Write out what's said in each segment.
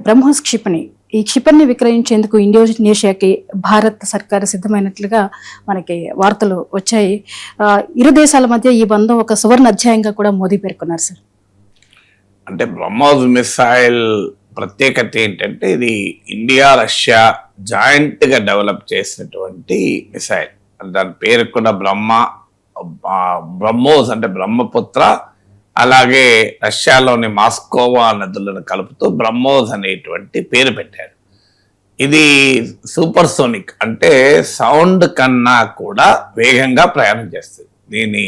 బ్రహ్మోస్ క్షిపణి ఈ క్షిపణిని విక్రయించేందుకు ఇండోనేషియాకి భారత్ సర్కారు సిద్ధమైనట్లుగా మనకి వార్తలు వచ్చాయి. ఇరు దేశాల మధ్య ఈ బంధం ఒక సువర్ణ అధ్యాయంగా కూడా మోదీ పేర్కొన్నారు సార్. అంటే బ్రహ్మోస్ మిసైల్ ప్రత్యేకత ఏంటంటే ఇది ఇండియా రష్యా జాయింట్ గా డెవలప్ చేసినటువంటి మిసైల్. దాని పేరు కూడా బ్రహ్మోస్ అంటే బ్రహ్మపుత్ర, అలాగే రష్యాలోని మాస్కోవా నదులను కలుపుతూ బ్రహ్మోస్ అనేటువంటి పేరు పెట్టారు. ఇది సూపర్ సోనిక్ అంటే సౌండ్ కన్నా కూడా వేగంగా ప్రయాణం చేస్తుంది. దీని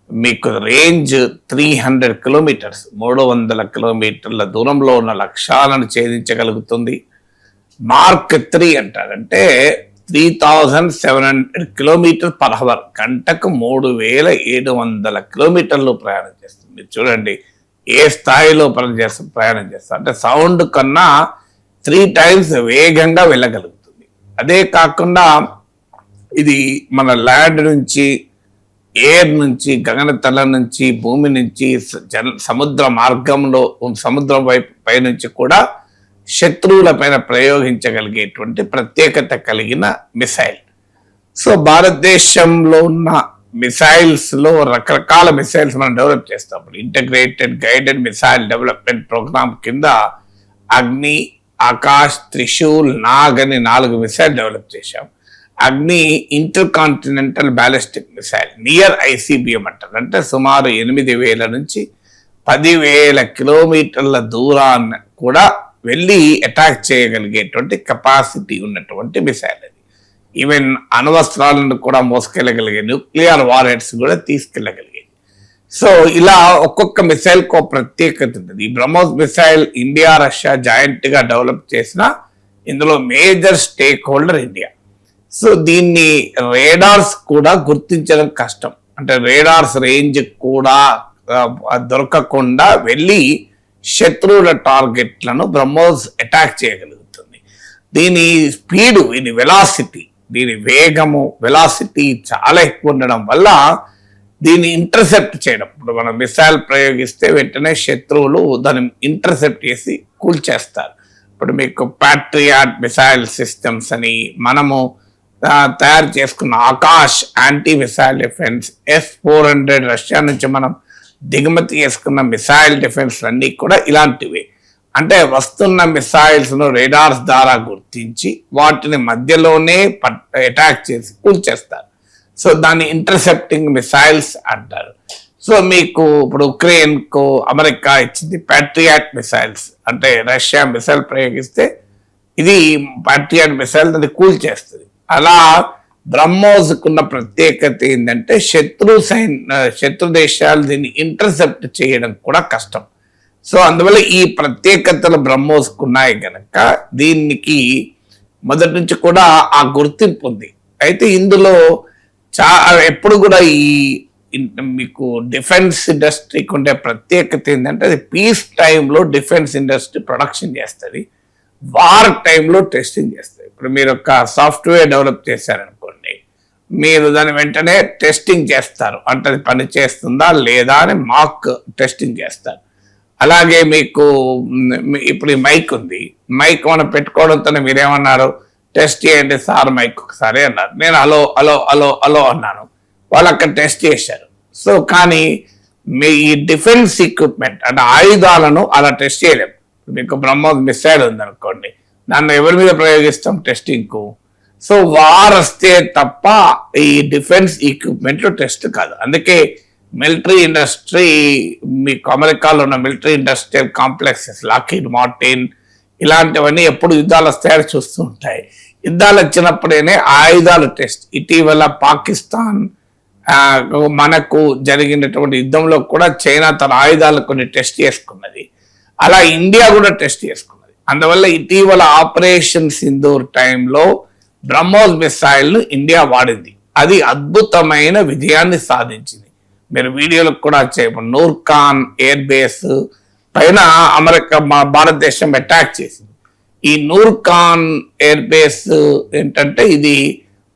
మీకు రేంజ్ 300 కిలోమీటర్స్ 300 కిలోమీటర్ల దూరంలో ఉన్న లక్ష్యాలను ఛేదించగలుగుతుంది. మార్క్ 3 అంటారంటే 3700 కిలోమీటర్ పర్ అవర్, గంటకు 3700 కిలోమీటర్లు ప్రయాణం చేస్తుంది. మీరు చూడండి ఏ స్థాయిలో ప్రయాణం చేస్తారు అంటే సౌండ్ కన్నా 3 times వేగంగా వెళ్ళగలుగుతుంది. అదే కాకుండా ఇది మన ల్యాండ్ నుంచి, ఎయిర్ నుంచి, గగనతల నుంచి, భూమి నుంచి, సముద్ర మార్గంలో సముద్రం వైపు పై నుంచి కూడా శత్రువుల పైన ప్రయోగించగలిగేటువంటి ప్రత్యేకత కలిగిన మిసైల్. సో భారతదేశంలో ఉన్న మిసైల్స్ లో రకరకాల మిసైల్స్ మనం డెవలప్ చేస్తాం. Integrated guided missile development programme కింద అగ్ని, ఆకాష్, త్రిశూల్, నాగ్ అని 4 మిసైల్ డెవలప్ చేశాం. Agni intercontinental ballistic missile, near ICBM అంటారు. అంటే సుమారు 8000 నుంచి 10,000 కిలోమీటర్ల దూరాన్ని కూడా వెళ్ళి అటాక్ చేయగలిగేటువంటి కెపాసిటీ ఉన్నటువంటి మిసైల్ అది. ఈవెన్ అణ్వస్త్రాలను కూడా మోసుకెళ్ళగలిగే న్యూక్లియర్ వారెట్స్ కూడా తీసుకెళ్ళగలిగేది. సో ఇలా ఒక్కొక్క మిసైల్ కో ప్రత్యేకత ఉంటుంది. ఈ BrahMos missile India Russia joint గా డెవలప్ చేసిన ఇందులో major stake holder India. So దీన్ని రేడార్స్ కూడా గుర్తించడం కష్టం. అంటే రేడార్స్ రేంజ్ కూడా దొరకకుండా వెళ్ళి శత్రువుల టార్గెట్లను బ్రహ్మోస్ అటాక్ చేయగలుగుతుంది. దీని స్పీడు, దీని వెలాసిటీ, దీని వేగము, వెలాసిటీ చాలా ఎక్కువ ఉండడం వల్ల దీన్ని ఇంటర్సెప్ట్ చేయడం, ఇప్పుడు మనం మిసైల్ ప్రయోగిస్తే వెంటనే శత్రువులు దాన్ని ఇంటర్సెప్ట్ చేసి కూల్చేస్తారు. ఇప్పుడు మీకు ప్యాట్రియాట్ మిసైల్ సిస్టమ్స్ అని మనము తయారు చేసుకున్న Akash anti missile defence, S-400 Russia నుంచి మనం దిగుమతి చేసుకున్న మిసైల్ డిఫెన్స్ అన్నీ కూడా ఇలాంటివి. అంటే వస్తున్న మిసైల్స్ ను రేడార్స్ ద్వారా గుర్తించి వాటిని మధ్యలోనే అటాక్ చేసి కూల్చేస్తారు. సో దాన్ని ఇంటర్సెప్టింగ్ మిసైల్స్ అంటారు. సో మీకు ఇప్పుడు ఉక్రెయిన్ కు అమెరికా ఇచ్చింది ప్యాట్రియాట్ మిసైల్స్. అంటే రష్యా మిసైల్ ప్రయోగిస్తే ఇది ప్యాట్రియాట్ మిసైల్ అది కూల్చేస్తుంది. అలా బ్రహ్మోస్కున్న ప్రత్యేకత ఏంటంటే శత్రు దేశాలు దీన్ని ఇంటర్సెప్ట్ చేయడం కూడా కష్టం. సో అందువల్ల ఈ ప్రత్యేకతలు బ్రహ్మోస్కున్నాయి కనుక దీనికి మొదటి నుంచి కూడా ఆ గుర్తింపు ఉంది. అయితే ఇందులో ఎప్పుడు కూడా ఈ మీకు డిఫెన్స్ ఇండస్ట్రీకి ఉండే ప్రత్యేకత ఏంటంటే అది పీస్ టైంలో డిఫెన్స్ ఇండస్ట్రీ ప్రొడక్షన్ చేస్తుంది, వార్ టైంలో టెస్టింగ్ చేస్తుంది. ఇప్పుడు మీరు ఒక సాఫ్ట్వేర్ డెవలప్ చేశారనుకోండి, మీరు దాన్ని వెంటనే టెస్టింగ్ చేస్తారు. అంటే అది పని చేస్తుందా లేదా అని మాక్ టెస్టింగ్ చేస్తారు. అలాగే మీకు ఇప్పుడు ఈ మైక్ ఉంది, మైక్ మనం పెట్టుకోవడంతో మీరేమన్నారు, టెస్ట్ చేయండి సార్ మైక్ ఒకసారి అన్నారు. నేను అలో అలో అలో అలో అన్నాను, వాళ్ళు అక్కడ టెస్ట్ చేశారు. సో కానీ మీ ఈ డిఫెన్స్ ఎక్విప్మెంట్ అంటే ఆయుధాలను అలా టెస్ట్ చేయలేము. మీకు బ్రహ్మోస్ మిసైల్ ఉందనుకోండి, దాన్ని ఎవరి మీద ప్రయోగిస్తాం టెస్టింగ్కు. సో వార్ వస్తే తప్ప ఈ డిఫెన్స్ ఎక్విప్మెంట్ టెస్ట్ కాదు. అందుకే మిలిటరీ ఇండస్ట్రీ, మీకు అమెరికాలో ఉన్న military industrial complexes, Lockheed Martin ఇలాంటివన్నీ ఎప్పుడు యుద్ధాలు వస్తాయని చూస్తూ ఉంటాయి. యుద్ధాలు వచ్చినప్పుడేనే ఆయుధాలు టెస్ట్. ఇటీవల పాకిస్తాన్ మనకు జరిగినటువంటి యుద్ధంలో కూడా చైనా తన ఆయుధాలు కొన్ని టెస్ట్ చేసుకున్నది. అలా ఇండియా కూడా టెస్ట్ చేసుకున్నది. అందువల్ల ఇటీవల ఆపరేషన్ సింధూర్ టైంలో బ్రహ్మోస్ మిసైల్ ను ఇండియా వాడింది. అది అద్భుతమైన విజయాన్ని సాధించింది. మీరు వీడియోలకు కూడా చేయబడి నూర్ఖాన్ ఎయిర్ బేస్ పైన అమెరికా భారతదేశం అటాక్ చేసింది. ఈ నూర్ఖాన్ ఎయిర్ బేస్ ఏంటంటే ఇది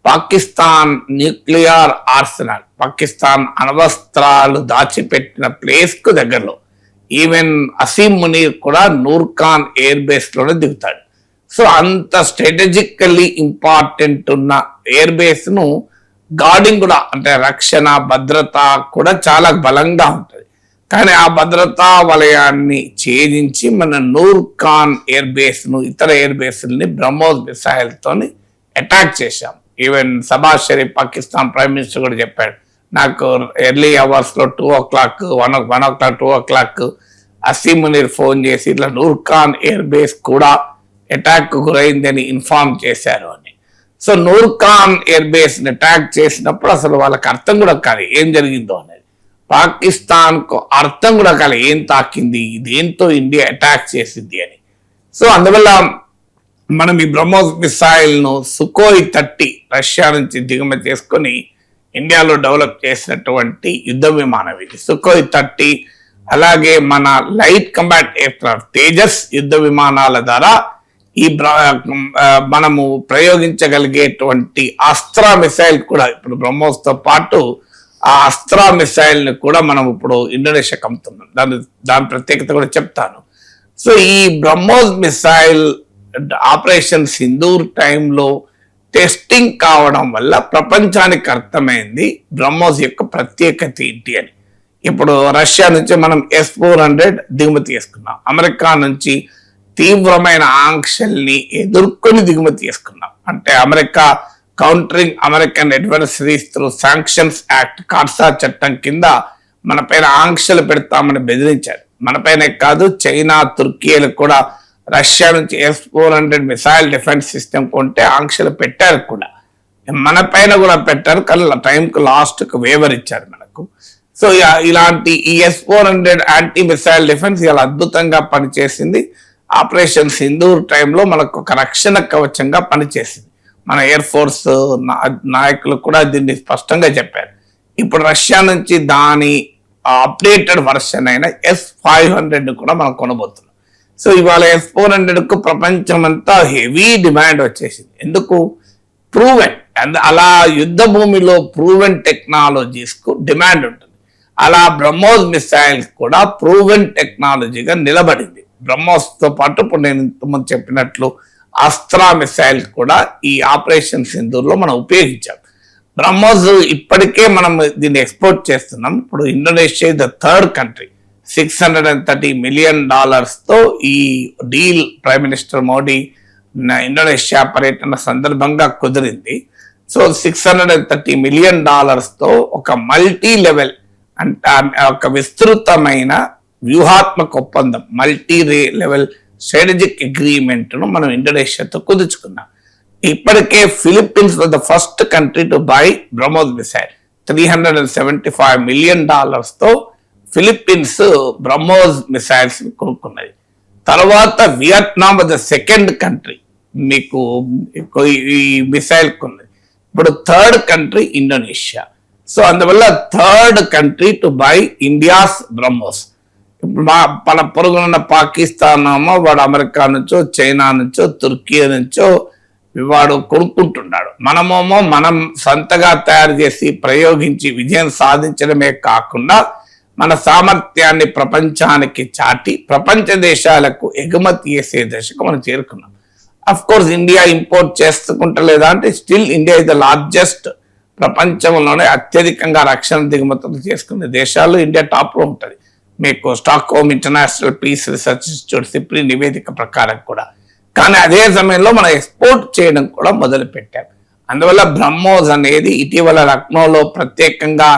పాకిస్తాన్ న్యూక్లియర్ ఆర్సెనల్, పాకిస్తాన్ అణ్వస్త్రాలు దాచిపెట్టిన ప్లేస్ కు దగ్గరలో. ఈవెన్ అసీం మునీర్ కూడా నూర్ఖాన్ ఎయిర్ బేస్ లోనే దిగుతాడు. సో అంత స్ట్రాటజికల్లీ ఇంపార్టెంట్ ఉన్న ఎయిర్ బేస్ ను గార్డింగ్ కూడా, అంటే రక్షణ భద్రత కూడా చాలా బలంగా ఉంటుంది. కానీ ఆ భద్రతా వలయాన్ని ఛేదించి మన నూర్ఖాన్ ఎయిర్ బేస్ ను, ఇతర ఎయిర్ బేస్ని బ్రహ్మోస్ మిసైల్ తోని అటాక్ చేశాం. Even Shahbaz Sharif Pakistan prime minister కూడా చెప్పాడు, నాకు ఎర్లీ అవర్స్ లో 2 o'clock 1 o'clock 2 o'clock Asim Munir phone చేసి ఇట్లా నూర్ఖాన్ ఎయిర్ బేస్ కూడా అటాక్ గురైందని ఇన్ఫార్మ్ చేశారు అని. సో నూర్ఖాన్ ఎయిర్ బేస్ ని అటాక్ చేసినప్పుడు అసలు వాళ్ళకి అర్థం కూడా కాదు ఏం జరిగిందో అనేది. పాకిస్తాన్ కు అర్థం కూడా కాదు ఏం తాకింది, దేంతో ఇండియా అటాక్ చేసింది అని. సో అందువల్ల మనం ఈ బ్రహ్మోస్ మిసైల్ ను సుకోయ్ 30 రష్యా నుంచి దిగుమతి చేసుకొని ఇండియాలో డెవలప్ చేసినటువంటి యుద్ధ విమానం ఇది సుకోయ్ 30. అలాగే మన లైట్ కంబాట్ ఎయిర్క్రాఫ్ట్ తేజస్ యుద్ధ విమానాల ద్వారా ఈ మనము ప్రయోగించగలిగేటువంటి అస్త్రా మిసైల్ కూడా ఇప్పుడు బ్రహ్మోస్ తో పాటు ఆ అస్త్రా మిసైల్ ని కూడా మనం ఇప్పుడు ఇండోనేషియాకి అమ్ముతున్నాం. దాని ప్రత్యేకత కూడా చెప్తాను. సో ఈ బ్రహ్మోస్ మిసైల్ ఆపరేషన్ సింధూర్ టైంలో టెస్టింగ్ కావడం వల్ల ప్రపంచానికి అర్థమైంది బ్రహ్మోస్ యొక్క ప్రత్యేకత ఏంటి అని. ఇప్పుడు రష్యా నుంచి మనం S-400 దిగుమతి చేసుకున్నాం, అమెరికా నుంచి తీవ్రమైన ఆంక్షల్ని ఎదుర్కొని దిగుమతి చేసుకున్నాం. అంటే America countering American adversaries through sanctions act కార్సా చట్టం కింద మన పైన ఆంక్షలు పెడతామని బెదిరించారు. మన పైన కాదు, చైనా తుర్కీలకు కూడా రష్యా నుంచి S-400 మిసైల్ డిఫెన్స్ సిస్టమ్ కొంటే ఆంక్షలు పెట్టారు కూడా, మన పైన కూడా పెట్టారు. కానీ టైంకు లాస్ట్కు వేవర్ ఇచ్చారు మనకు. సో ఇలాంటి ఈ S-400 యాంటీ మిసైల్ డిఫెన్స్ ఇలా అద్భుతంగా పనిచేసింది. ఆపరేషన్ సింధూర్ టైంలో మనకు ఒక రక్షణ కవచంగా పనిచేసింది. మన ఎయిర్ ఫోర్స్ నాయకులు కూడా దీన్ని స్పష్టంగా చెప్పారు. ఇప్పుడు రష్యా నుంచి దాని అప్డేటెడ్ వర్షన్ అయిన S-500 కూడా మనం కొనబోతున్నాం. సో ఇవాళ S-400 కు ప్రపంచం అంతా హెవీ డిమాండ్ వచ్చేసింది. ఎందుకు? ప్రూవెన్, అలా యుద్ధ భూమిలో ప్రూవెన్ టెక్నాలజీస్ కు డిమాండ్ ఉంటుంది. అలా బ్రహ్మోస్ మిసైల్ కూడా ప్రూవెన్ టెక్నాలజీగా నిలబడింది. బ్రహ్మోస్ తో పాటు ఇప్పుడు నేను ఇంతకుముందు చెప్పినట్లు అస్త్రా మిసైల్ కూడా ఈ ఆపరేషన్ సింధూర్లో మనం ఉపయోగించాం. బ్రహ్మోస్ ఇప్పటికే మనం దీన్ని ఎక్స్పోర్ట్ చేస్తున్నాం. ఇప్పుడు Indonesia the third country. $630 million తో ఈ deal prime minister Modi Indonesia పర్యటన సందర్భంగా కుదిరింది. సో $630 million తో ఒక మల్టీ లెవెల్ అంటే ఒక విస్తృతమైన వ్యూహాత్మక ఒప్పందం, మల్టీ లెవెల్ స్ట్రాటజిక్ అగ్రిమెంట్ ను మనం ఇండోనేషియాతో కుదుర్చుకున్నాం. ఇప్పటికే Philippines the first country to buy BrahMos missile. $375 million తో ఫిలిప్పీన్స్ బ్రహ్మోస్ మిసైల్స్ కొనుక్కున్నది. తర్వాత వియత్నాం ద సెకండ్ కంట్రీ మీకు ఈ మిసైల్ కొన్నది. ఇప్పుడు థర్డ్ కంట్రీ ఇండోనేషియా. సో అందువల్ల third country to buy India's BrahMos. ఇప్పుడు మన పొరుగునున్న పాకిస్తాన్ ఏమో వాడు అమెరికా నుంచో చైనా నుంచో తుర్కీ నుంచో వాడు కొనుక్కుంటున్నాడు. మనమేమో మనం సొంతగా తయారు చేసి ప్రయోగించి విజయం సాధించడమే కాకుండా మన సామర్థ్యాన్ని ప్రపంచానికి చాటి ప్రపంచ దేశాలకు ఎగుమతి చేసే దశకు మనం చేరుకున్నాం. అఫ్ కోర్స్ ఇండియా ఇంపోర్ట్ చేసుకుంటలేదా అంటే still India is the largest, ప్రపంచంలోనే అత్యధికంగా రక్షణ దిగుమతులు చేసుకునే దేశాల్లో ఇండియా టాప్ లో ఉంటుంది. మీకు Stockholm international peace research institute SIPRI నివేదిక ప్రకారం కూడా. కానీ అదే సమయంలో మనం ఎక్స్పోర్ట్ చేయడం కూడా మొదలు పెట్టాం. అందువల్ల బ్రహ్మోస్ అనేది ఇటీవల లక్నోలో ప్రత్యేకంగా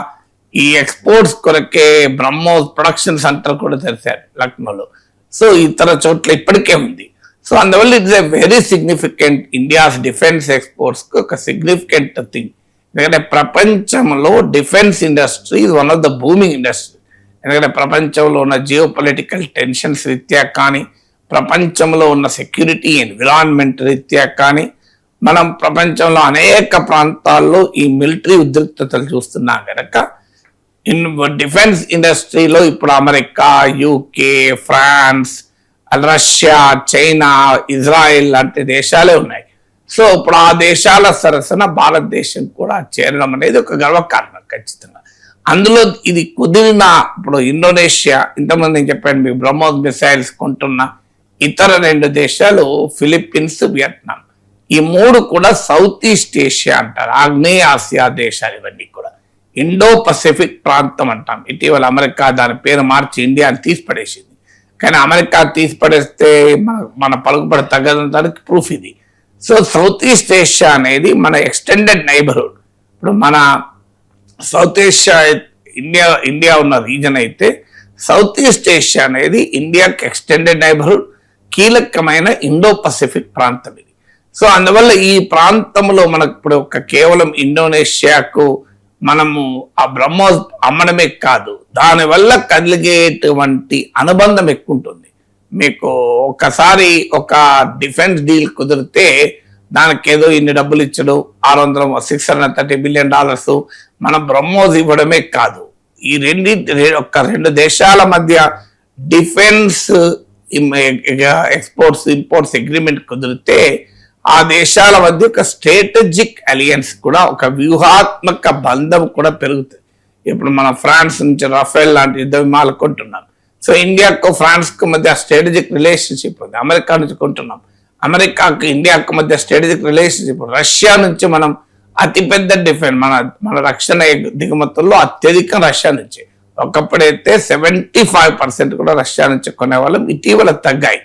ఈ ఎక్స్పోర్ట్స్ కొరకే బ్రహ్మోస్ ప్రొడక్షన్ సెంటర్ కూడా తెరిచారు లక్నోలో. సో ఇతర చోట్ల ఇప్పటికే ఉంది. సో అందువల్ల it's a very significant, India's defence exports కి ఒక సిగ్నిఫికెంట్ థింగ్. ఎందుకంటే ప్రపంచంలో defence industry is one of the booming industry. ఎందుకంటే ప్రపంచంలో ఉన్న జియో పొలిటికల్ టెన్షన్స్ రీత్యా కానీ, ప్రపంచంలో ఉన్న సెక్యూరిటీ ఎన్విరాన్మెంట్ రీత్యా కానీ, మనం ప్రపంచంలో అనేక ప్రాంతాల్లో ఈ మిలిటరీ ఉద్రిక్తతలు చూస్తున్నాం కనుక డిఫెన్స్ ఇండస్ట్రీలో ఇప్పుడు America, UK, France, Russia, China, Israel లాంటి దేశాలే ఉన్నాయి. సో ఇప్పుడు ఆ దేశాల సరసన భారతదేశం కూడా చేరడం అనేది ఒక గర్వకారణం ఖచ్చితంగా. అందులో ఇది కుదిరిన ఇప్పుడు ఇండోనేషియా, ఇంతకుముందు నేను చెప్పాను మీకు బ్రహ్మోస్ మిసైల్స్ కొంటున్న ఇతర 2 దేశాలు ఫిలిప్పీన్స్, వియత్నాం. ఈ 3 కూడా సౌత్ ఈస్ట్ ఏషియా అంటారు, ఆగ్నేయ ఆసియా దేశాలు ఇవన్నీ కూడా. ఇండో పసిఫిక్ ప్రాంతం అంటాం. ఇటీవల అమెరికా దాని పేరు మార్చి ఇండియాని తీసిపడేసింది. కానీ అమెరికా తీసిపడేస్తే మన పలుకుబడి తగ్గడానికి ప్రూఫ్ ఇది. సో సౌత్ ఈస్ట్ ఏషియా అనేది మన ఎక్స్టెండెడ్ నైబర్హుడ్. ఇప్పుడు మన సౌత్ ఏషియా ఇండియా ఉన్న రీజన్ అయితే, సౌత్ ఈస్ట్ ఏషియా అనేది ఇండియాకి ఎక్స్టెండెడ్ నైబర్హుడ్, కీలకమైన ఇండో పసిఫిక్ ప్రాంతం ఇది. సో అందువల్ల ఈ ప్రాంతంలో మనకు ఇప్పుడు కేవలం ఇండోనేషియాకు మనము ఆ బ్రహ్మోస్ అమ్మడమే కాదు, దానివల్ల కలిగేటువంటి అనుబంధం ఎక్కువ ఉంటుంది. మీకు ఒకసారి ఒక డిఫెన్స్ డీల్ కుదిరితే దానికి ఏదో ఇన్ని డబ్బులు ఇచ్చడు, $630 బిలియన్ మన బ్రహ్మోస్ ఇవ్వడమే కాదు, ఈ 2 దేశాల మధ్య డిఫెన్స్ ఎక్స్పోర్ట్స్ ఇంపోర్ట్స్ అగ్రిమెంట్ కుదిరితే ఆ దేశాల మధ్య ఒక స్ట్రాటజిక్ అలియన్స్ కూడా, ఒక వ్యూహాత్మక బంధం కూడా పెరుగుతుంది. ఇప్పుడు మనం ఫ్రాన్స్ నుంచి రఫేల్ లాంటి యుద్ధ విమానాలు కొంటున్నాం. సో ఇండియాకు ఫ్రాన్స్కు మధ్య స్ట్రాటజిక్ రిలేషన్షిప్ ఉంది. అమెరికా నుంచి కొంటున్నాం, అమెరికాకు ఇండియాకు మధ్య స్ట్రాటజిక్ రిలేషన్షిప్. రష్యా నుంచి మనం అతిపెద్ద డిఫెన్స్ మన రక్షణ దిగుమతుల్లో అత్యధికం రష్యా నుంచి. ఒకప్పుడైతే 75% కూడా రష్యా నుంచి కొనేవాళ్ళం, ఇటీవల తగ్గాయి.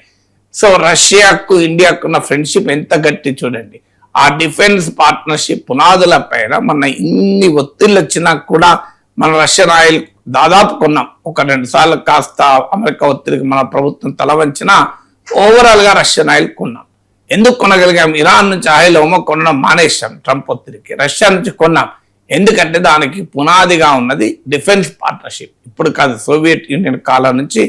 సో రష్యాకు ఇండియాకు ఉన్న ఫ్రెండ్షిప్ ఎంత గట్టి చూడండి. ఆ డిఫెన్స్ పార్ట్నర్షిప్ పునాదుల పైన మన ఇన్ని ఒత్తిళ్ళు వచ్చినా కూడా మన రష్యన్ ఆయిల్ దాదాపు కొన్నాం. 1-2 సార్లు కాస్త అమెరికా ఒత్తిడికి మన ప్రభుత్వం తల వంచినా ఓవరాల్ గా రష్యన్ ఆయిల్ కొన్నాం. ఎందుకు కొనగలిగాం? ఇరాన్ నుంచి ఆయిల్ కొనడం మానేశాం ట్రంప్ ఒత్తిడికి. రష్యా నుంచి కొన్నాం, ఎందుకంటే దానికి పునాదిగా ఉన్నది డిఫెన్స్ పార్ట్నర్షిప్. ఇప్పుడు కాదు, సోవియట్ యూనియన్ కాలం నుంచి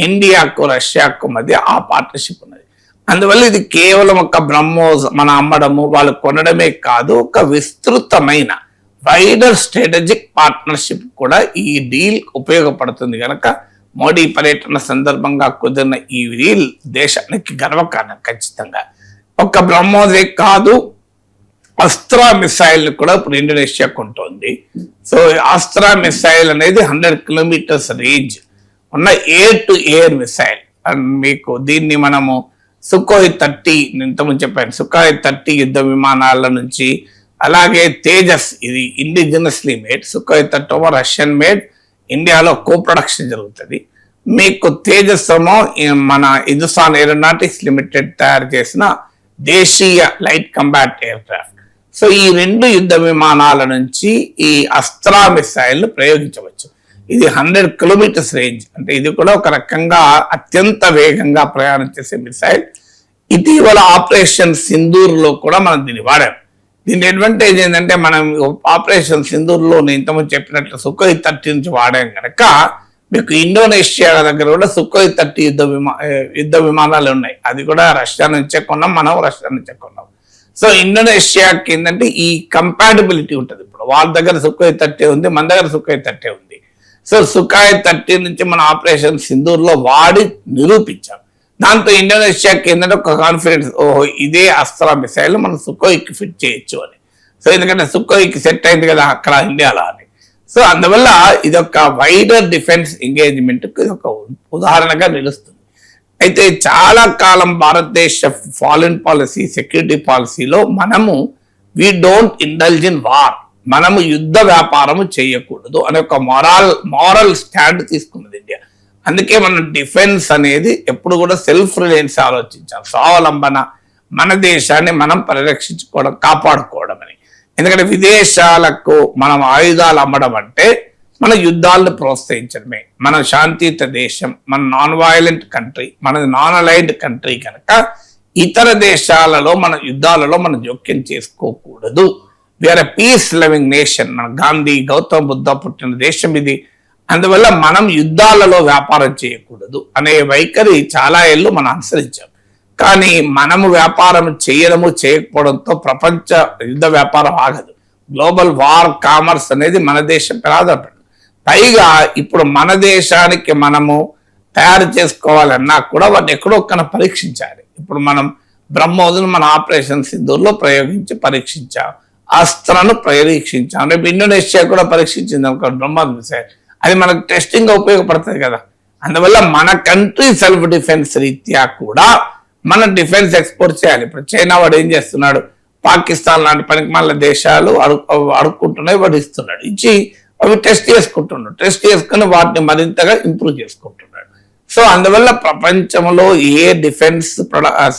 ఇండియాకు రష్యాకు మధ్య ఆ పార్ట్నర్షిప్ ఉన్నది. అందువల్ల ఇది కేవలం ఒక బ్రహ్మోస్ మన అమ్మడము వాళ్ళు కొనడమే కాదు, ఒక విస్తృతమైన వైడర్ స్ట్రాటజిక్ పార్ట్నర్షిప్ కూడా ఈ డీల్ ఉపయోగపడుతుంది. కనుక మోడీ పర్యటన సందర్భంగా కుదిరిన ఈ డీల్ దేశానికి గర్వకారణం. ఖచ్చితంగా ఒక బ్రహ్మోసే కాదు, అస్త్రా మిసైల్ కూడా ఇప్పుడు ఇండోనేషియా కొంటోంది. సో అస్త్రా మిసైల్ అనేది 100 కిలోమీటర్స్ రేంజ్ ఉన్న ఎయిర్ టు ఎయిర్ మిసైల్. మీకు దీన్ని మనము సుఖోయ్ 30 ఇంతకుముందు చెప్పాను, సుఖోయ్ 30 యుద్ధ విమానాల నుంచి, అలాగే తేజస్ ఇది indigenously made, Sukhoi 30 Russian made, ఇండియాలో కో ప్రొడక్షన్ జరుగుతుంది. మీకు తేజస్ ఏమో మన హిందుస్థాన్ ఏరోనాటిక్స్ లిమిటెడ్ తయారు చేసిన దేశీయ light combat air craft. So ఈ 2 యుద్ధ విమానాల నుంచి ఈ అస్త్రా మిసైల్ ప్రయోగించవచ్చు. ఇది 100 కిలోమీటర్స్ రేంజ్, అంటే ఇది కూడా ఒక రకంగా అత్యంత వేగంగా ప్రయాణం చేసే మిసైల్. ఇటీవల ఆపరేషన్ సింధూర్ లో కూడా మనం దీన్ని వాడాం. దీని అడ్వాంటేజ్ ఏంటంటే, మనం ఆపరేషన్ సింధూర్ లో నేను ఇంతకుముందు చెప్పినట్లు సుఖోయ్ 30 నుంచి వాడాం కనుక మీకు ఇండోనేషియా దగ్గర కూడా సుఖోయ్ 30 యుద్ధ విమానాలు ఉన్నాయి. అది కూడా రష్యా నుంచే కొన్నాం, మనం రష్యా నుంచే కొన్నాం. సో ఇండోనేషియాకి ఏంటంటే ఈ కంపాటబిలిటీ ఉంటుంది. ఇప్పుడు వాళ్ళ దగ్గర సుఖోయ్ 30 ఉంది, మన దగ్గర సుఖోయ్ 30 ఉంది. సో సుఖోయ్ 30 నుంచి మన ఆపరేషన్ సింధూర్ లో వాడి నిరూపించాం. దాంతో ఇండోనేషియాకి ఏంటంటే ఒక కాన్ఫిడెన్స్, ఓహో ఇదే అస్త్రా మిసైల్ మనం సుఖోయ్కి ఫిట్ చేయొచ్చు అని. సో ఎందుకంటే సుఖోయ్కి సెట్ అయింది కదా అక్కడ ఇండియాలో అని. సో అందువల్ల ఇది ఒక వైడర్ డిఫెన్స్ ఎంగేజ్మెంట్ ఇది ఒక ఉదాహరణగా నిలుస్తుంది. అయితే చాలా కాలం భారతదేశ ఫారెన్ పాలసీ, సెక్యూరిటీ పాలసీలో మనము we don't indulge in war, మనము యుద్ధ వ్యాపారము చేయకూడదు అనే ఒక మారల్ స్టాండ్ తీసుకున్నది ఇండియా. అందుకే మనం డిఫెన్స్ అనేది ఎప్పుడు కూడా సెల్ఫ్ రిలయన్స్ ఆలోచించాం, స్వావలంబన, మన దేశాన్ని మనం పరిరక్షించుకోవడం, కాపాడుకోవడం అని. ఎందుకంటే విదేశాలకు మనం ఆయుధాలు అమ్మడం అంటే మన యుద్ధాలను ప్రోత్సహించడమే. మన శాంతియుత దేశం, మన నాన్ వైలెంట్ కంట్రీ, మనది నాన్ అలైన్డ్ కంట్రీ కనుక ఇతర దేశాలలో మన యుద్ధాలలో మనం జోక్యం చేసుకోకూడదు. We are a peace loving nation. మన గాంధీ, గౌతమ బుద్ధ పుట్టిన దేశం ఇది. అందువల్ల మనం యుద్ధాలలో వ్యాపారం చేయకూడదు అనే వైఖరి చాలా ఏళ్ళు మనం అనుసరించాం. కానీ మనము వ్యాపారం చేయడము చేయకపోవడంతో ప్రపంచ యుద్ధ వ్యాపారం ఆగదు. గ్లోబల్ వార్ కామర్స్ అనేది మన దేశం ఆధారపడదు. పైగా ఇప్పుడు మన దేశానికి మనము తయారు చేసుకోవాలన్నా కూడా వాటిని ఎక్కడో పరీక్షించాలి. ఇప్పుడు మనం బ్రహ్మోస్ను మన ఆపరేషన్ సింధూర్లో ప్రయోగించి పరీక్షించాం. అస్త్రాన్ని పరీక్షించాం. రేపు ఇండోనేషియా కూడా పరీక్షించింది ఒక బ్రహ్మోస్ మిసైల్, అది మనకు టెస్టింగ్ ఉపయోగపడుతుంది కదా. అందువల్ల మన కంట్రీ సెల్ఫ్ డిఫెన్స్ రీత్యా కూడా మన డిఫెన్స్ ఎక్స్పోర్ట్ చేయాలి. ఇప్పుడు చైనా వాడు ఏం చేస్తున్నాడు, పాకిస్తాన్ లాంటి పనికిమాల దేశాలు అడుక్కుంటున్నాయి, వాడు ఇస్తున్నాడు, ఇచ్చి అవి టెస్ట్ చేసుకుంటున్నాడు, టెస్ట్ చేసుకుని వాటిని మరింతగా ఇంప్రూవ్ చేసుకుంటున్నాడు. సో అందువల్ల ప్రపంచంలో ఏ డిఫెన్స్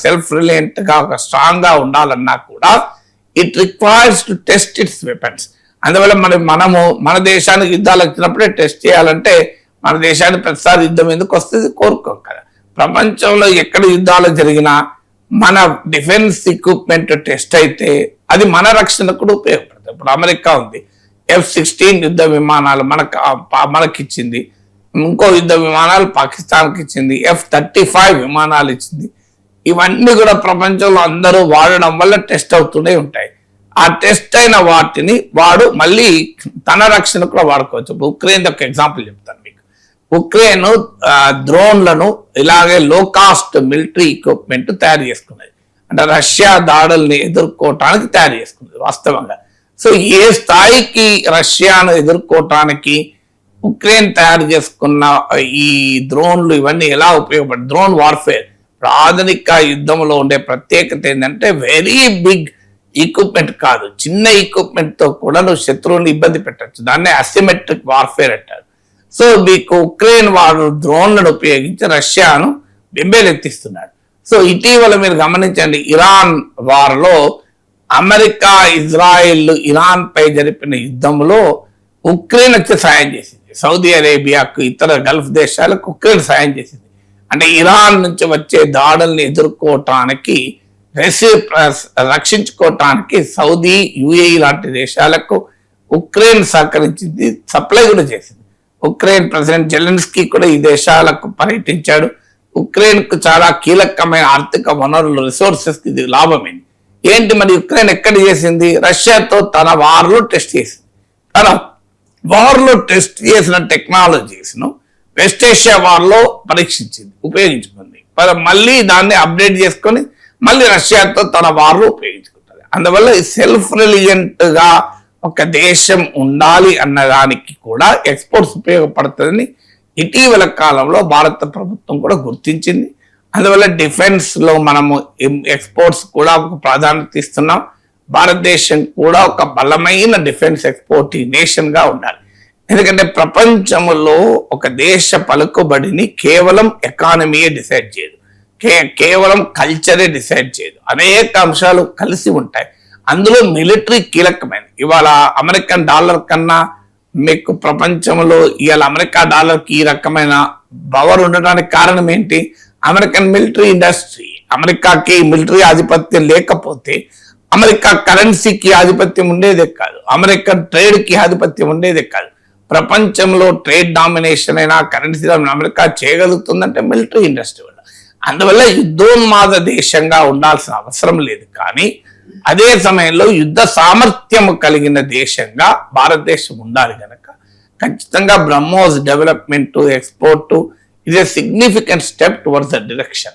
సెల్ఫ్ రిలయంట్ గా ఒక స్ట్రాంగ్ గా ఉండాలన్నా కూడా it requires to test it's weapons. అందువల్ల మనము మన దేశానికి యుద్ధాలు వచ్చినప్పుడే టెస్ట్ చేయాలంటే మన దేశానికి ప్రతిసారి యుద్ధం ఎందుకు వస్తుంది, కోరుకోం కదా. ప్రపంచంలో ఎక్కడ యుద్ధాలు జరిగినా మన డిఫెన్స్ ఎక్విప్మెంట్ టెస్ట్ అయితే అది మన రక్షణకు కూడా ఉపయోగపడుతుంది. ఇప్పుడు అమెరికా ఉంది, F-16 యుద్ధ విమానాలు మనకిచ్చింది, ఇంకో యుద్ధ విమానాలు పాకిస్తాన్కి ఇచ్చింది, F-35 విమానాలు ఇచ్చింది. ఇవన్నీ కూడా ప్రపంచంలో అందరూ వాడడం వల్ల టెస్ట్ అవుతూనే ఉంటాయి. ఆ టెస్ట్ అయిన వాటిని వాడు మళ్ళీ తన రక్షణ కూడా వాడుకోవచ్చు. ఉక్రెయిన్ ఒక ఎగ్జాంపుల్ చెప్తాను మీకు. ఉక్రెయిన్ డ్రోన్లను ఇలాగే లో కాస్ట్ మిలిటరీ ఎక్విప్మెంట్ తయారు చేసుకున్నది, అంటే రష్యా దాడుల్ని ఎదుర్కోవటానికి తయారు చేసుకున్నది వాస్తవంగా. సో ఏ స్థాయికి రష్యాను ఎదుర్కోవటానికి ఉక్రెయిన్ తయారు చేసుకున్న ఈ డ్రోన్లు ఇవన్నీ ఎలా ఉపయోగపడి, డ్రోన్ వార్ఫేర్ ఆధునిక యుద్ధంలో ఉండే ప్రత్యేకత ఏంటంటే వెరీ బిగ్ ఈక్విప్మెంట్ కాదు, చిన్న ఈక్విప్మెంట్ తో కూడా నువ్వు శత్రువుని ఇబ్బంది పెట్టచ్చు. దాన్నే అసిమెట్రిక్ వార్ఫేర్ అంటారు. సో మీకు ఉక్రెయిన్ వాడు డ్రోన్లను ఉపయోగించి రష్యాను బెంబేలెత్తిస్తున్నాడు. సో ఇటీవల మీరు గమనించండి, ఇరాన్ వార్లో అమెరికా ఇజ్రాయిల్ ఇరాన్ పై జరిపిన యుద్ధంలో ఉక్రెయిన్ వచ్చి సాయం చేసింది. సౌదీ అరేబియాకు ఇతర గల్ఫ్ దేశాలకు ఉక్రెయిన్ సాయం చేసింది. అంటే ఇరాన్ నుంచి వచ్చే దాడుల్ని ఎదుర్కోవటానికి రక్షించుకోవటానికి సౌదీ యుఏఈ లాంటి దేశాలకు ఉక్రెయిన్ సహకరించింది, సప్లై కూడా చేసింది. ఉక్రెయిన్ ప్రెసిడెంట్ జెలెన్స్కీ కూడా ఈ దేశాలకు పర్యటించాడు. ఉక్రెయిన్ కు చాలా కీలకమైన ఆర్థిక వనరులు రిసోర్సెస్ ఇది లాభమైంది. ఏంటి మరి ఉక్రెయిన్ ఎక్కడ చేసింది, రష్యాతో తన వార్లో టెస్ట్ చేసింది. తన వార్లో టెస్ట్ చేసిన టెక్నాలజీస్ ను వెస్ట్ ఏషియా వార్లో పరీక్షించింది, ఉపయోగించుకుంది. మళ్ళీ దాన్ని అప్డేట్ చేసుకొని మళ్ళీ రష్యాతో తన వార్లో ఉపయోగించుకుంటుంది. అందువల్ల సెల్ఫ్ రిలిజెంట్ గా ఒక దేశం ఉండాలి అన్నదానికి కూడా ఎక్స్పోర్ట్స్ ఉపయోగపడుతుందని ఇటీవల కాలంలో భారత ప్రభుత్వం కూడా గుర్తించింది. అందువల్ల డిఫెన్స్ లో మనము ఎక్స్పోర్ట్స్ కూడా ఒక ప్రాధాన్యత ఇస్తున్నాం. భారతదేశం కూడా ఒక బలమైన డిఫెన్స్ ఎక్స్పోర్టింగ్ నేషన్ గా ఉండాలి. ఎందుకంటే ప్రపంచంలో ఒక దేశ పలుకుబడిని కేవలం ఎకానమీయే డిసైడ్ చేయదు, కేవలం కల్చరే డిసైడ్ చేయదు. అనేక అంశాలు కలిసి ఉంటాయి, అందులో మిలిటరీ కీలకమైనది. ఇవాళ అమెరికన్ డాలర్ కన్నా మీకు ప్రపంచంలో ఇవాళ అమెరికా డాలర్కి ఈ రకమైన పవర్ ఉండడానికి కారణం ఏంటి, అమెరికన్ మిలిటరీ ఇండస్ట్రీ. అమెరికాకి మిలిటరీ ఆధిపత్యం లేకపోతే అమెరికా కరెన్సీకి ఆధిపత్యం ఉండేదే కాదు, అమెరికన్ ట్రేడ్ కి ఆధిపత్యం ఉండేదే కాదు. ప్రపంచంలో ట్రేడ్ డామినేషన్ అయినా కరెన్సీ అమెరికా చేయగలుగుతుందంటే మిలిటరీ ఇండస్ట్రీ వల్ల. అందువల్ల యుద్ధోన్మాద దేశంగా ఉండాల్సిన అవసరం లేదు, కానీ అదే సమయంలో యుద్ధ సామర్థ్యం కలిగిన దేశంగా భారతదేశం ఉండాలి కనుక ఖచ్చితంగా BrahMos development export is a significant step towards that direction.